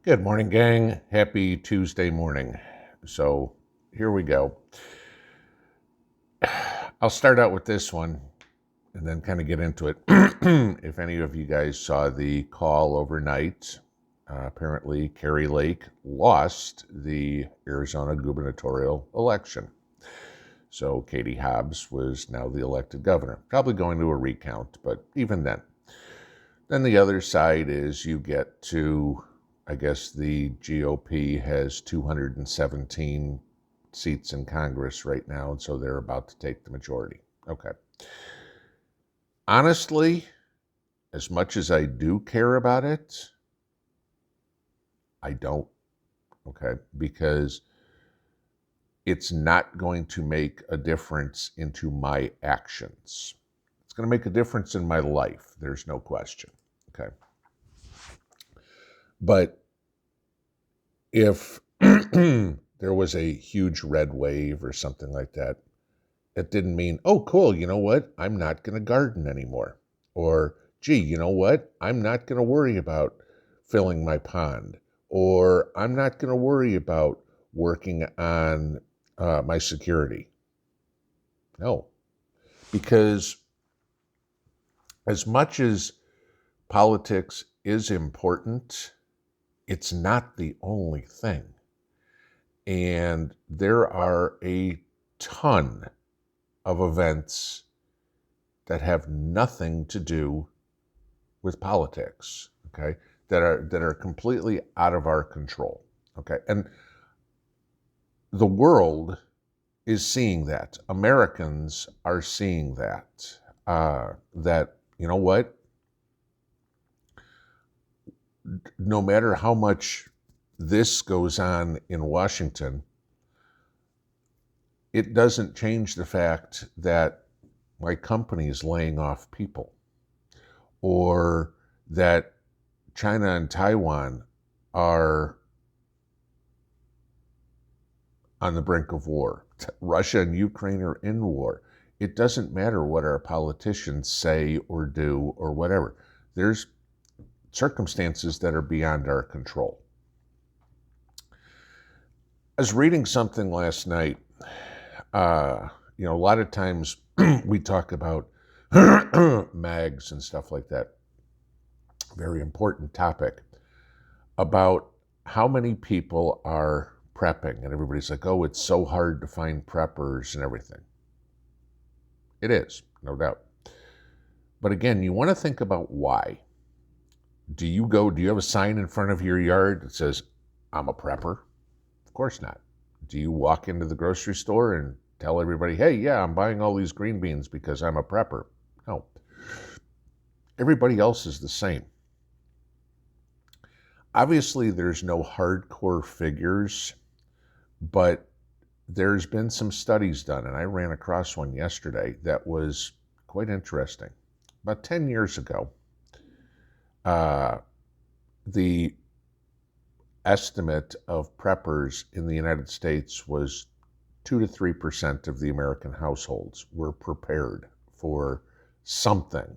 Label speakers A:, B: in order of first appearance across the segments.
A: Good morning, gang. Happy Tuesday morning. So here we go. I'll start out with this one and then kind of get into it. If any of you guys saw the call overnight, apparently Kerry Lake lost the Arizona gubernatorial election. So Katie Hobbs was now the elected governor. Probably going to a recount, but even then. Then the other side is you get to, I guess the GOP has 217 seats in Congress right now, and so they're about to take the majority. Okay. Honestly, as much as I do care about it, I don't. Okay. Because it's not going to make a difference into my actions. It's going to make a difference in my life. There's no question. Okay. But if there was a huge red wave or something like that, it didn't mean, oh, cool, you know what? I'm not going to garden anymore. Or, gee, you know what? I'm not going to worry about filling my pond. Or I'm not going to worry about working on my security. No. Because as much as politics is important, it's not the only thing. And there are a ton of events that have nothing to do with politics, okay? That are completely out of our control, okay? And the world is seeing that. Americans are seeing that. That, you know what? No matter how much this goes on in Washington, it doesn't change the fact that my company is laying off people, or that China and Taiwan are on the brink of war. Russia and Ukraine are in war. It doesn't matter what our politicians say or do or whatever. There's circumstances that are beyond our control. I was reading something last night. A lot of times we talk about mags and stuff like that. Very important topic about how many people are prepping. And everybody's like, oh, it's so hard to find preppers and everything. It is, no doubt. But again, you want to think about why. Do you have a sign in front of your yard that says, I'm a prepper? Of course not. Do you walk into the grocery store and tell everybody, hey, yeah, I'm buying all these green beans because I'm a prepper? No. Everybody else is the same. Obviously, there's no hardcore figures, but there's been some studies done, and I ran across one yesterday that was quite interesting. About 10 years ago, the estimate of preppers in the United States was 2 to 3% of the American households were prepared for something.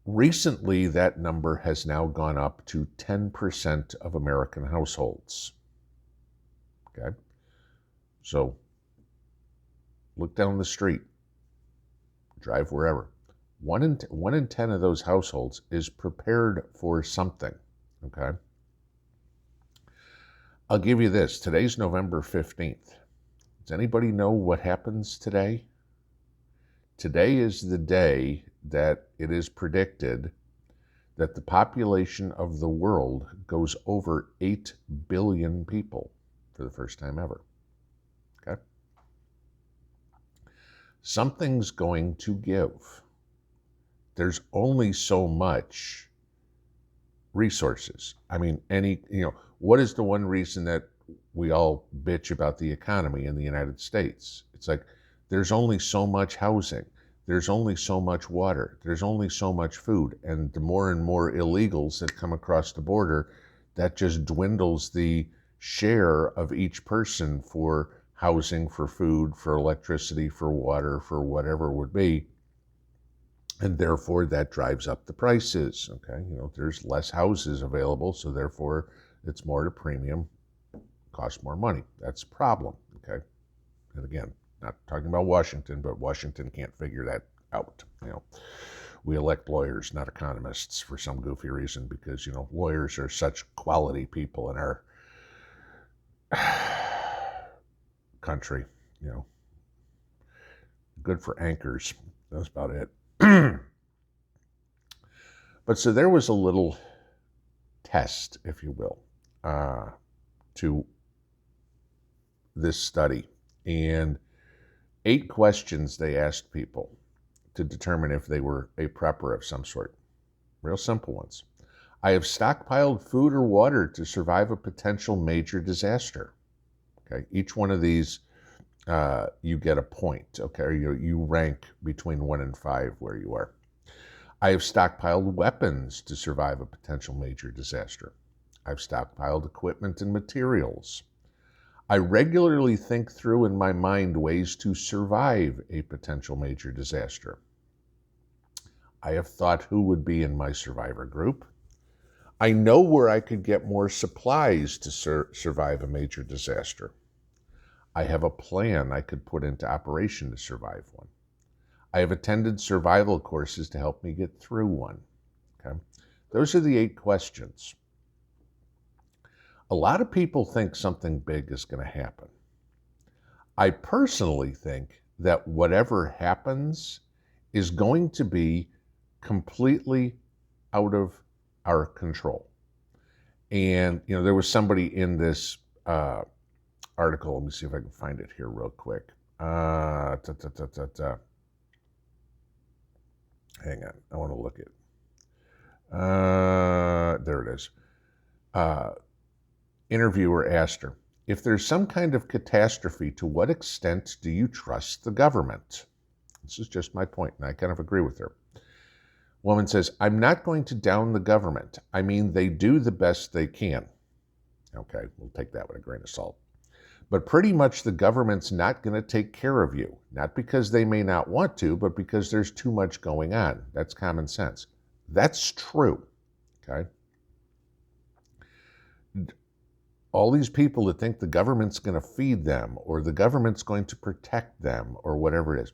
A: Recently, that number has now gone up to 10% of American households. Okay? So, look down the street, drive wherever. One in 10 of those households is prepared for something. Okay? I'll give you this. Today's November 15th. Does anybody know what happens today? Today is the day that it is predicted that the population of the world goes over 8 billion people for the first time ever. Okay? Something's going to give. There's only so much resources. I mean, what is the one reason that we all bitch about the economy in the United States? It's like, there's only so much housing. There's only so much water. There's only so much food. And the more and more illegals that come across the border, that just dwindles the share of each person for housing, for food, for electricity, for water, for whatever it would be. And therefore, that drives up the prices. Okay, there's less houses available, so therefore, it's more at a premium, costs more money. That's a problem. Okay, and again, not talking about Washington, but Washington can't figure that out. We elect lawyers, not economists, for some goofy reason, because lawyers are such quality people in our country. Good for anchors. That's about it. But so there was a little test, if you will, to this study, and 8 questions they asked people to determine if they were a prepper of some sort. Real simple ones. I have stockpiled food or water to survive a potential major disaster. Okay, each one of these, you get a point. Okay, or you rank between 1 and 5 where you are. I have stockpiled weapons to survive a potential major disaster. I've stockpiled equipment and materials. I regularly think through in my mind ways to survive a potential major disaster. I have thought who would be in my survivor group. I know where I could get more supplies to survive a major disaster. I have a plan I could put into operation to survive one. I have attended survival courses to help me get through one. Okay? Those are the 8 questions. A lot of people think something big is going to happen. I personally think that whatever happens is going to be completely out of our control. And, there was somebody in this article. Let me see if I can find it here real quick. Hang on, I want to look at there it is. Interviewer asked her, if there's some kind of catastrophe, to what extent do you trust the government? This is just my point, and I kind of agree with her. Woman says, I'm not going to down the government. I mean, they do the best they can. Okay, we'll take that with a grain of salt. But pretty much the government's not going to take care of you, not because they may not want to, but because there's too much going on. That's common sense. That's true, okay? All these people that think the government's going to feed them or the government's going to protect them or whatever it is,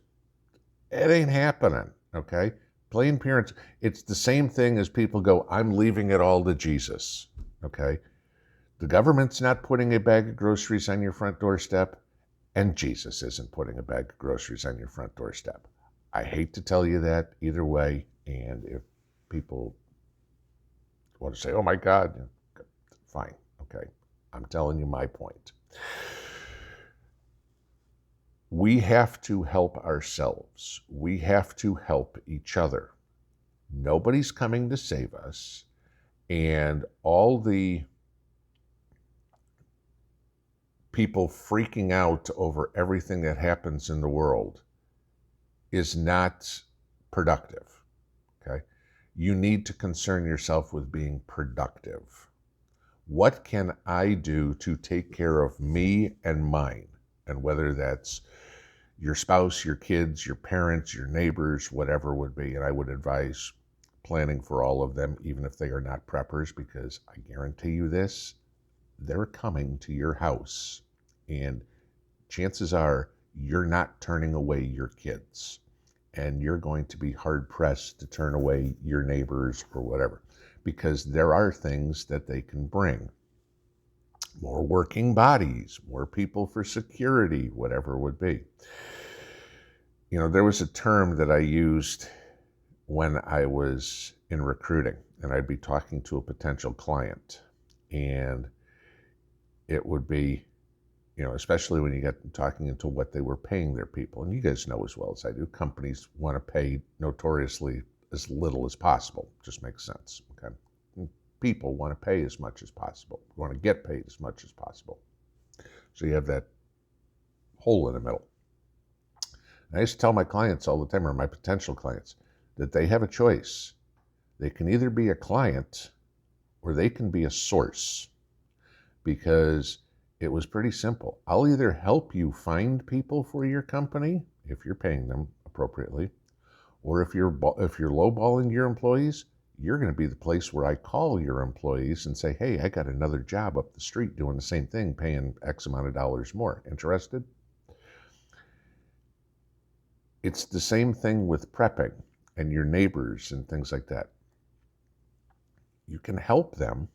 A: it ain't happening, okay? Plain parents, it's the same thing as people go, I'm leaving it all to Jesus, okay? The government's not putting a bag of groceries on your front doorstep, and Jesus isn't putting a bag of groceries on your front doorstep. I hate to tell you that either way, and if people want to say, oh my God, fine, okay. I'm telling you my point. We have to help ourselves. We have to help each other. Nobody's coming to save us, and all the people freaking out over everything that happens in the world is not productive, okay? You need to concern yourself with being productive. What can I do to take care of me and mine? And whether that's your spouse, your kids, your parents, your neighbors, whatever would be. And I would advise planning for all of them, even if they are not preppers, because I guarantee you this, they're coming to your house. And chances are you're not turning away your kids. And you're going to be hard-pressed to turn away your neighbors or whatever, because there are things that they can bring. More working bodies, more people for security, whatever it would be. There was a term that I used when I was in recruiting, and I'd be talking to a potential client, and it would be, especially when you get talking into what they were paying their people. And you guys know as well as I do, companies want to pay notoriously as little as possible. Just makes sense, okay? People want to pay as much as possible, want to get paid as much as possible. So you have that hole in the middle. And I used to tell my clients all the time, or my potential clients, that they have a choice. They can either be a client or they can be a source, because it was pretty simple. I'll either help you find people for your company, if you're paying them appropriately, Or if you're lowballing your employees, you're going to be the place where I call your employees and say, hey, I got another job up the street doing the same thing, paying X amount of dollars more. Interested? It's the same thing with prepping and your neighbors and things like that. You can help them.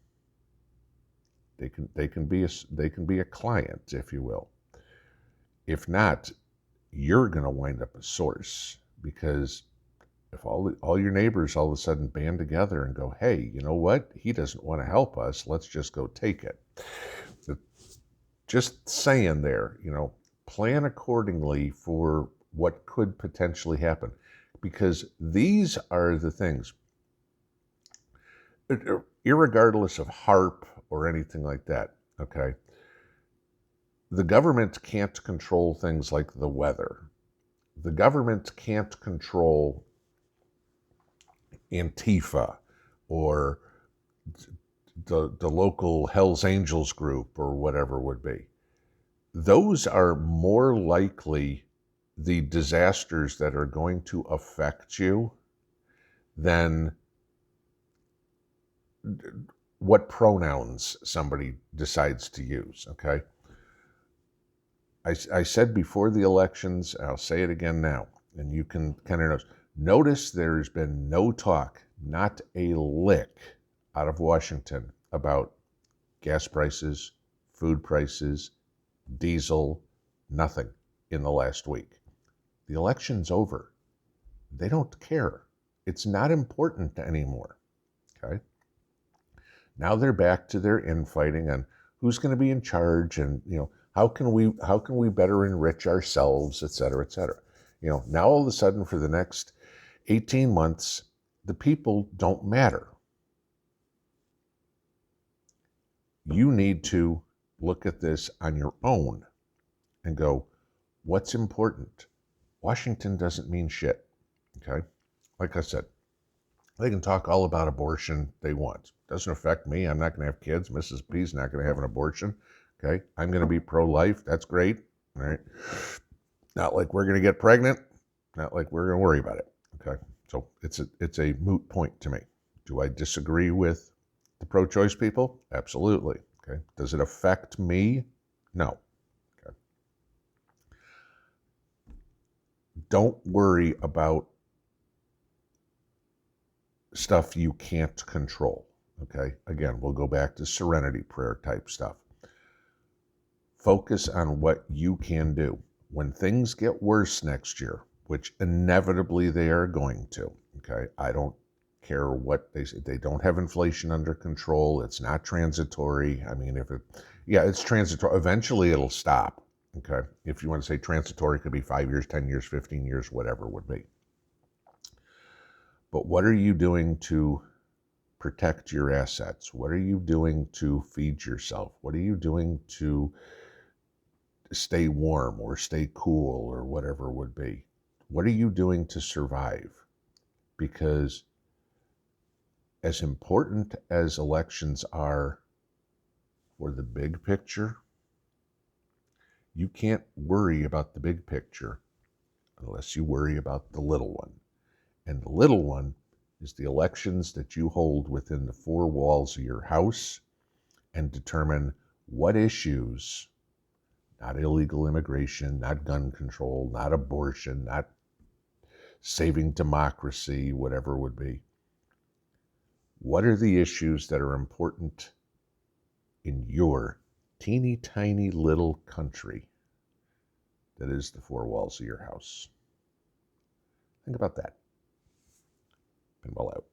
A: They can be a client, if you will. If not, you're going to wind up a source, because if all your neighbors all of a sudden band together and go, hey, you know what? He doesn't want to help us. Let's just go take it. Just saying there, plan accordingly for what could potentially happen, because these are the things, irregardless of HARP or anything like that, okay? The government can't control things like the weather. The government can't control Antifa or the local Hells Angels group or whatever would be. Those are more likely the disasters that are going to affect you than what pronouns somebody decides to use, okay? I said before the elections, I'll say it again now, and you can kind of notice there's been no talk, not a lick out of Washington about gas prices, food prices, diesel, nothing in the last week. The election's over. They don't care. It's not important anymore, okay? Now they're back to their infighting on who's going to be in charge, and how can we better enrich ourselves, et cetera, et cetera. Now all of a sudden for the next 18 months, the people don't matter. You need to look at this on your own and go, what's important? Washington doesn't mean shit, okay? Like I said, they can talk all about abortion they want. Doesn't affect me. I'm not going to have kids. Mrs. P's not going to have an abortion. Okay? I'm going to be pro-life. That's great. All right? Not like we're going to get pregnant. Not like we're going to worry about it. Okay? So it's a moot point to me. Do I disagree with the pro-choice people? Absolutely. Okay? Does it affect me? No. Okay? Don't worry about stuff you can't control, okay? Again, we'll go back to serenity prayer type stuff. Focus on what you can do. When things get worse next year, which inevitably they are going to, okay? I don't care what they say. They don't have inflation under control. It's not transitory. I mean, it's transitory. Eventually it'll stop, okay? If you want to say transitory, it could be 5 years, 10 years, 15 years, whatever it would be. But what are you doing to protect your assets? What are you doing to feed yourself? What are you doing to stay warm or stay cool or whatever it would be? What are you doing to survive? Because as important as elections are for the big picture, you can't worry about the big picture unless you worry about the little one. And the little one is the elections that you hold within the four walls of your house and determine what issues, not illegal immigration, not gun control, not abortion, not saving democracy, whatever it would be. What are the issues that are important in your teeny tiny little country that is the four walls of your house? Think about that. Pinball out.